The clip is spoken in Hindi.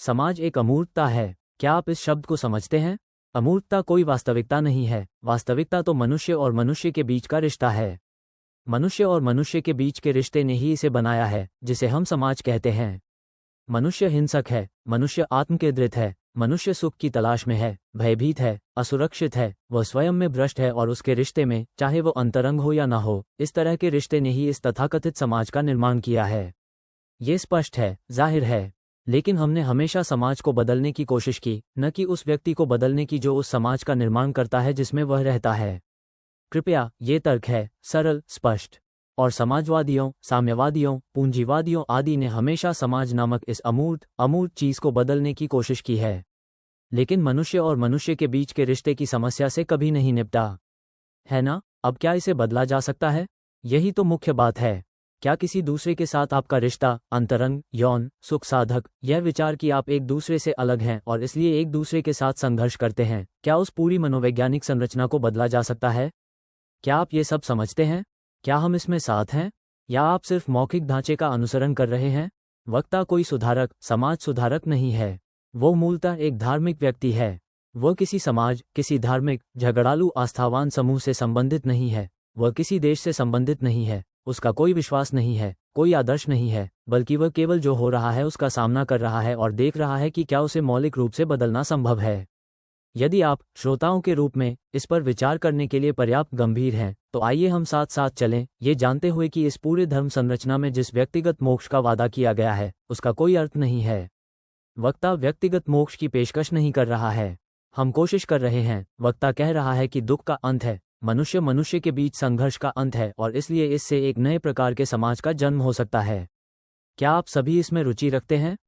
समाज एक अमूर्तता है। क्या आप इस शब्द को समझते हैं? अमूर्तता कोई वास्तविकता नहीं है। वास्तविकता तो मनुष्य और मनुष्य के बीच का रिश्ता है। मनुष्य और मनुष्य के बीच के रिश्ते ने ही इसे बनाया है, जिसे हम समाज कहते हैं। मनुष्य हिंसक है, मनुष्य आत्मकेंद्रित है, मनुष्य सुख की तलाश में है, भयभीत है, असुरक्षित है, वह स्वयं में भ्रष्ट है और उसके रिश्ते में, चाहे वो अंतरंग हो या ना हो, इस तरह के रिश्ते ने ही इस तथाकथित समाज का निर्माण किया है। ये स्पष्ट है, जाहिर है। लेकिन हमने हमेशा समाज को बदलने की कोशिश की, न कि उस व्यक्ति को बदलने की जो उस समाज का निर्माण करता है जिसमें वह रहता है। कृपया, ये तर्क है, सरल, स्पष्ट। और समाजवादियों, साम्यवादियों, पूंजीवादियों आदि ने हमेशा समाज नामक इस अमूर्त चीज को बदलने की कोशिश की है, लेकिन मनुष्य और मनुष्य के बीच के रिश्ते की समस्या से कभी नहीं निपटा, है ना? अब क्या इसे बदला जा सकता है? यही तो मुख्य बात है। क्या किसी दूसरे के साथ आपका रिश्ता, अंतरंग, यौन, सुख साधक, यह विचार कि आप एक दूसरे से अलग हैं और इसलिए एक दूसरे के साथ संघर्ष करते हैं, क्या उस पूरी मनोवैज्ञानिक संरचना को बदला जा सकता है? क्या आप ये सब समझते हैं? क्या हम इसमें साथ हैं? या आप सिर्फ मौखिक ढांचे का अनुसरण कर रहे हैं? वक्ता कोई सुधारक, समाज सुधारक नहीं है। वो मूलतः एक धार्मिक व्यक्ति है। वह किसी समाज, किसी धार्मिक, झगड़ालू आस्थावान समूह से संबंधित नहीं है। वह किसी देश से संबंधित नहीं है। उसका कोई विश्वास नहीं है, कोई आदर्श नहीं है, बल्कि वह केवल जो हो रहा है उसका सामना कर रहा है और देख रहा है कि क्या उसे मौलिक रूप से बदलना संभव है। यदि आप श्रोताओं के रूप में इस पर विचार करने के लिए पर्याप्त गंभीर हैं, तो आइए हम साथ साथ चलें, ये जानते हुए कि इस पूरे धर्म संरचना में जिस व्यक्तिगत मोक्ष का वादा किया गया है, उसका कोई अर्थ नहीं है। वक्ता व्यक्तिगत मोक्ष की पेशकश नहीं कर रहा है। हम कोशिश कर रहे हैं। वक्ता कह रहा है कि दुख का अंत है, मनुष्य मनुष्य के बीच संघर्ष का अंत है और इसलिए इससे एक नए प्रकार के समाज का जन्म हो सकता है। क्या आप सभी इसमें रुचि रखते हैं?